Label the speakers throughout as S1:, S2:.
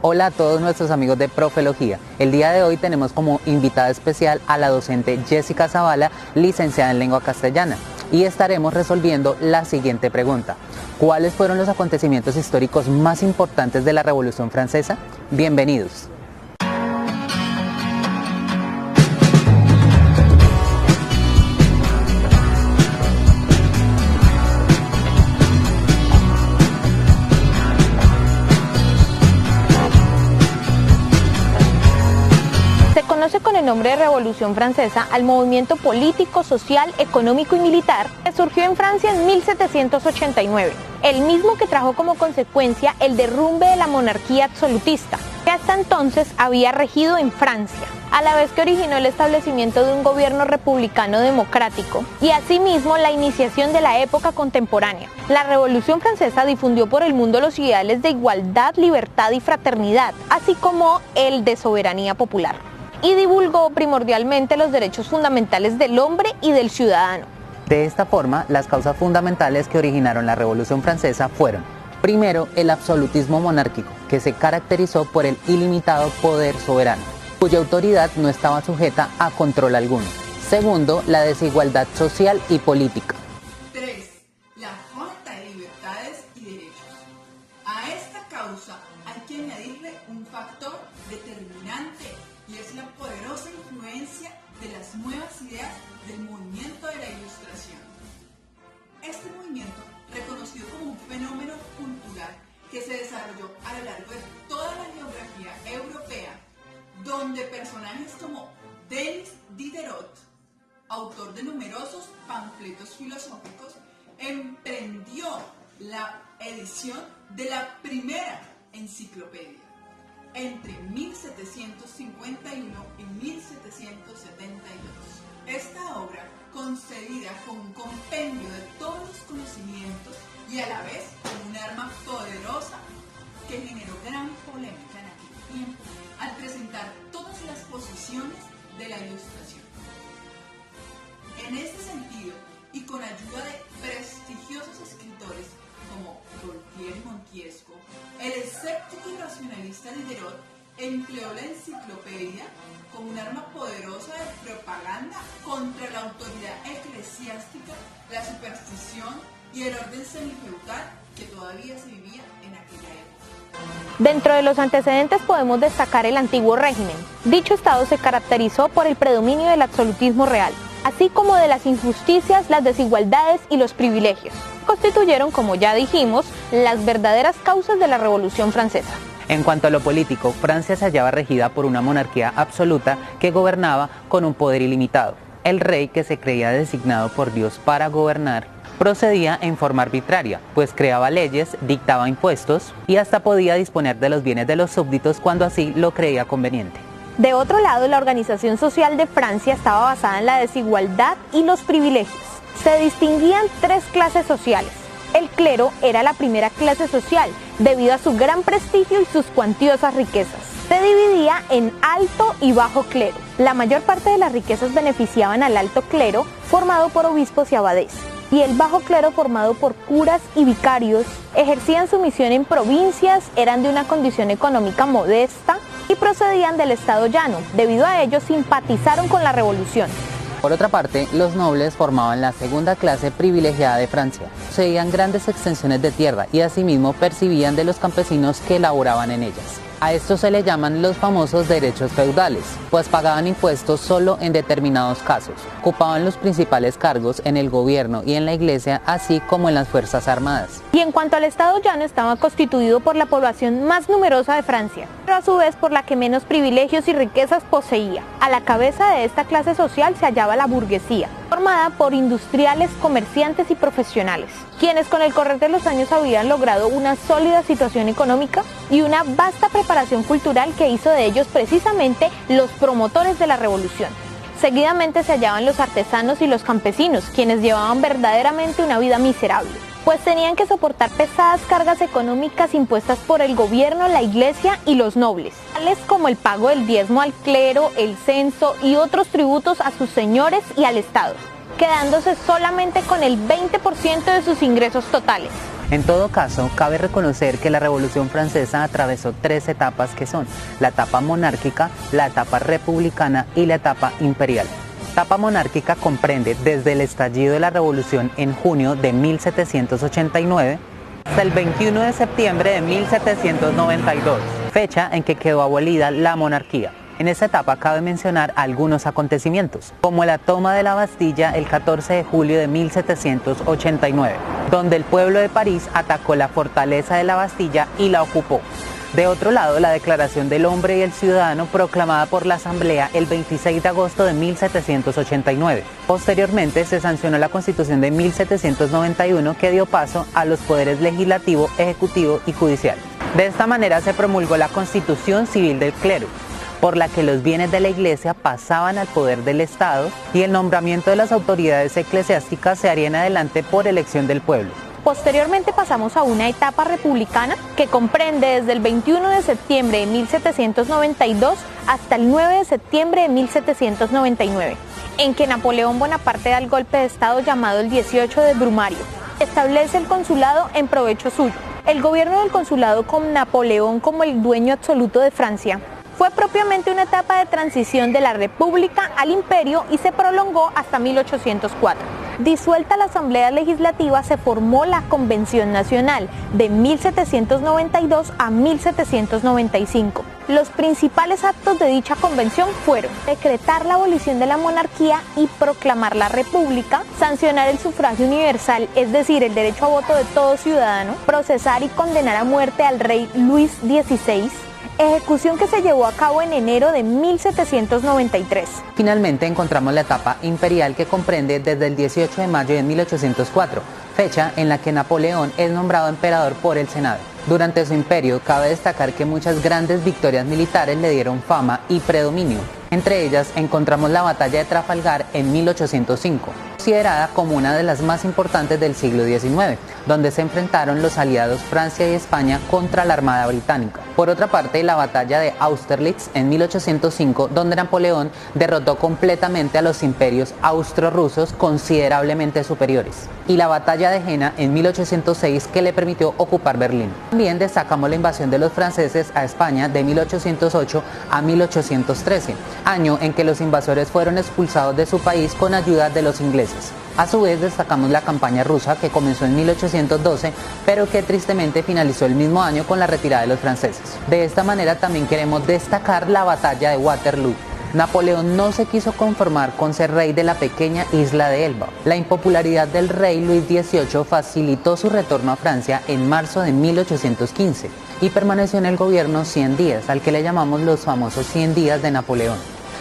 S1: Hola a todos nuestros amigos de Profelogía. El día de hoy tenemos como invitada especial a la docente Jessica Zavala, licenciada en Lengua Castellana, y estaremos resolviendo la siguiente pregunta. ¿Cuáles fueron los acontecimientos históricos más importantes de la Revolución Francesa? Bienvenidos.
S2: Se conoce con el nombre de Revolución Francesa al movimiento político, social, económico y militar que surgió en Francia en 1789, el mismo que trajo como consecuencia el derrumbe de la monarquía absolutista, que hasta entonces había regido en Francia, a la vez que originó el establecimiento de un gobierno republicano democrático y asimismo la iniciación de la época contemporánea. La Revolución Francesa difundió por el mundo los ideales de igualdad, libertad y fraternidad, así como el de soberanía popular, y divulgó primordialmente los derechos fundamentales del hombre y del ciudadano.
S1: De esta forma, las causas fundamentales que originaron la Revolución Francesa fueron: primero, el absolutismo monárquico, que se caracterizó por el ilimitado poder soberano, cuya autoridad no estaba sujeta a control alguno. Segundo, la desigualdad social y política.
S3: 3. La falta de libertades y derechos. A esta causa hay que añadirle un factor determinante, y es la poderosa influencia de las nuevas ideas del movimiento de la Ilustración. Este movimiento, reconocido como un fenómeno cultural que se desarrolló a lo largo de toda la geografía europea, donde personajes como Denis Diderot, autor de numerosos panfletos filosóficos, emprendió la edición de la primera enciclopedia entre 1751 y 1772. Esta obra, concebida como un compendio de todos los conocimientos y a la vez como un arma poderosa que generó gran polémica en aquel tiempo al presentar todas las posiciones de la Ilustración. En este sentido, y con ayuda de prestigiosos escritores como Voltaire y Montesquieu, el escéptico y racionalista Diderot empleó la enciclopedia como un arma poderosa de propaganda contra la autoridad eclesiástica, la superstición y el orden semifeudal que todavía se vivía en aquella época.
S2: Dentro de los antecedentes podemos destacar el antiguo régimen. Dicho estado se caracterizó por el predominio del absolutismo real, así como de las injusticias, las desigualdades y los privilegios. Constituyeron, como ya dijimos, las verdaderas causas de la Revolución Francesa.
S1: En cuanto a lo político, Francia se hallaba regida por una monarquía absoluta que gobernaba con un poder ilimitado. El rey, que se creía designado por Dios para gobernar, procedía en forma arbitraria, pues creaba leyes, dictaba impuestos y hasta podía disponer de los bienes de los súbditos cuando así lo creía conveniente.
S2: De otro lado, la organización social de Francia estaba basada en la desigualdad y los privilegios. Se distinguían tres clases sociales. El clero era la primera clase social, debido a su gran prestigio y sus cuantiosas riquezas. Se dividía en alto y bajo clero. La mayor parte de las riquezas beneficiaban al alto clero, formado por obispos y abades, y el bajo clero, formado por curas y vicarios. Ejercían su misión en provincias, eran de una condición económica modesta y procedían del estado llano. Debido a ello, simpatizaron con la revolución.
S1: Por otra parte, los nobles formaban la segunda clase privilegiada de Francia. Poseían grandes extensiones de tierra y asimismo percibían de los campesinos que laboraban en ellas. A esto se le llaman los famosos derechos feudales, pues pagaban impuestos solo en determinados casos, ocupaban los principales cargos en el gobierno y en la iglesia, así como en las fuerzas armadas.
S2: Y en cuanto al estado llano, estaba constituido por la población más numerosa de Francia, pero a su vez por la que menos privilegios y riquezas poseía. A la cabeza de esta clase social se hallaba la burguesía, formada por industriales, comerciantes y profesionales, quienes con el correr de los años habían logrado una sólida situación económica y una vasta preparación cultural que hizo de ellos precisamente los promotores de la revolución. Seguidamente se hallaban los artesanos y los campesinos, quienes llevaban verdaderamente una vida miserable, pues tenían que soportar pesadas cargas económicas impuestas por el gobierno, la iglesia y los nobles, tales como el pago del diezmo al clero, el censo y otros tributos a sus señores y al Estado, quedándose solamente con el 20% de sus ingresos totales.
S1: En todo caso, cabe reconocer que la Revolución Francesa atravesó 3 etapas que son la etapa monárquica, la etapa republicana y la etapa imperial. La etapa monárquica comprende desde el estallido de la Revolución en junio de 1789 hasta el 21 de septiembre de 1792, fecha en que quedó abolida la monarquía. En esta etapa cabe mencionar algunos acontecimientos, como la toma de la Bastilla el 14 de julio de 1789, donde el pueblo de París atacó la fortaleza de la Bastilla y la ocupó. De otro lado, la Declaración del Hombre y el Ciudadano proclamada por la Asamblea el 26 de agosto de 1789. Posteriormente se sancionó la Constitución de 1791 que dio paso a los poderes legislativo, ejecutivo y judicial. De esta manera se promulgó la Constitución Civil del Clero, por la que los bienes de la Iglesia pasaban al poder del Estado y el nombramiento de las autoridades eclesiásticas se haría en adelante por elección del pueblo.
S2: Posteriormente pasamos a una etapa republicana que comprende desde el 21 de septiembre de 1792 hasta el 9 de septiembre de 1799, en que Napoleón Bonaparte da el golpe de Estado llamado el 18 de Brumario. Establece el consulado en provecho suyo. El gobierno del consulado con Napoleón como el dueño absoluto de Francia fue propiamente una etapa de transición de la República al Imperio y se prolongó hasta 1804. Disuelta la Asamblea Legislativa, se formó la Convención Nacional de 1792 a 1795. Los principales actos de dicha convención fueron decretar la abolición de la monarquía y proclamar la república, sancionar el sufragio universal, es decir, el derecho a voto de todo ciudadano, procesar y condenar a muerte al rey Luis XVI, ejecución que se llevó a cabo en enero de 1793.
S1: Finalmente encontramos la etapa imperial que comprende desde el 18 de mayo de 1804, fecha en la que Napoleón es nombrado emperador por el Senado. Durante su imperio cabe destacar que muchas grandes victorias militares le dieron fama y predominio. Entre ellas encontramos la batalla de Trafalgar en 1805, considerada como una de las más importantes del siglo XIX, donde se enfrentaron los aliados Francia y España contra la Armada Británica. Por otra parte, la batalla de Austerlitz en 1805, donde Napoleón derrotó completamente a los imperios austro-rusos considerablemente superiores. Y la batalla de Jena en 1806, que le permitió ocupar Berlín. También destacamos la invasión de los franceses a España de 1808 a 1813, año en que los invasores fueron expulsados de su país con ayuda de los ingleses. A su vez destacamos la campaña rusa que comenzó en 1812, pero que tristemente finalizó el mismo año con la retirada de los franceses. De esta manera también queremos destacar la batalla de Waterloo. Napoleón no se quiso conformar con ser rey de la pequeña isla de Elba. La impopularidad del rey Luis XVIII facilitó su retorno a Francia en marzo de 1815 y permaneció en el gobierno 100 días, al que le llamamos los famosos 100 días de Napoleón.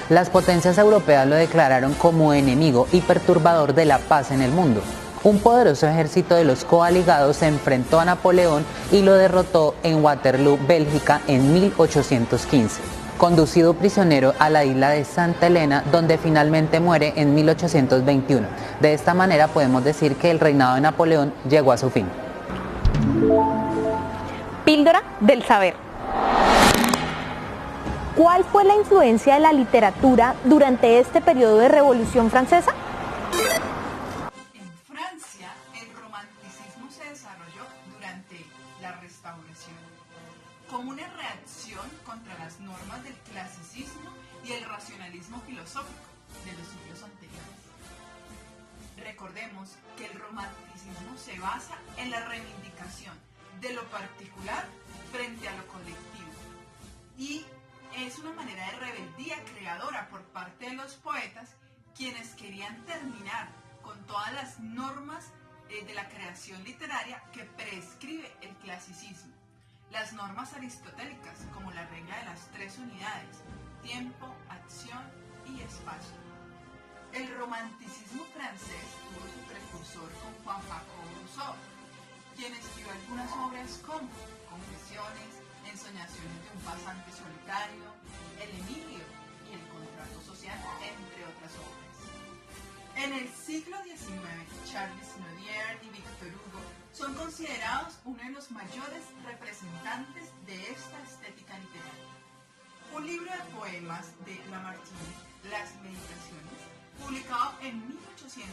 S1: Las potencias europeas lo declararon como enemigo y perturbador de la paz en el mundo. Un poderoso ejército de los coaligados se enfrentó a Napoleón y lo derrotó en Waterloo, Bélgica, en 1815. Conducido prisionero a la isla de Santa Elena, donde finalmente muere en 1821. De esta manera podemos decir que el reinado de Napoleón llegó a su fin.
S2: Píldora del saber. ¿Cuál fue la influencia de la literatura durante este periodo de Revolución Francesa?
S3: En Francia, el romanticismo se desarrolló durante la Restauración, como una reacción contra las normas del clasicismo y el racionalismo filosófico de los siglos anteriores. Recordemos que el romanticismo se basa en la reivindicación de lo particular frente a lo colectivo y es una manera de rebeldía creadora por parte de los poetas, quienes querían terminar con todas las normas de la creación literaria que prescribe el clasicismo. Las normas aristotélicas, como la regla de las 3 unidades, tiempo, acción y espacio. El romanticismo francés tuvo su precursor con Juan Jacob Rousseau, quien escribió algunas obras como Confesiones, Ensoñaciones de un pasante solitario, El Emilio y El contrato social, entre otras obras. En el siglo XIX, Charles Nodier y Victor Hugo son considerados uno de los mayores representantes de esta estética literaria. Un libro de poemas de Lamartine, Las Meditaciones, publicado en 1820,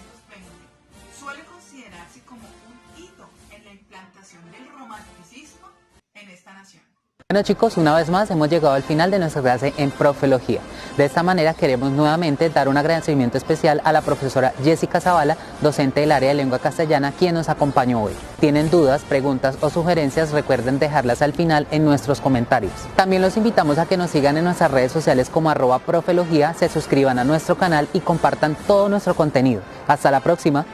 S3: suele considerarse como un hito en la implantación del romanticismo en esta nación.
S1: Bueno chicos, una vez más hemos llegado al final de nuestra clase en Profelogía. De esta manera queremos nuevamente dar un agradecimiento especial a la profesora Jessica Zavala, docente del área de lengua castellana, quien nos acompañó hoy. Tienen dudas, preguntas o sugerencias, recuerden dejarlas al final en nuestros comentarios. También los invitamos a que nos sigan en nuestras redes sociales como @profelogía, se suscriban a nuestro canal y compartan todo nuestro contenido. Hasta la próxima.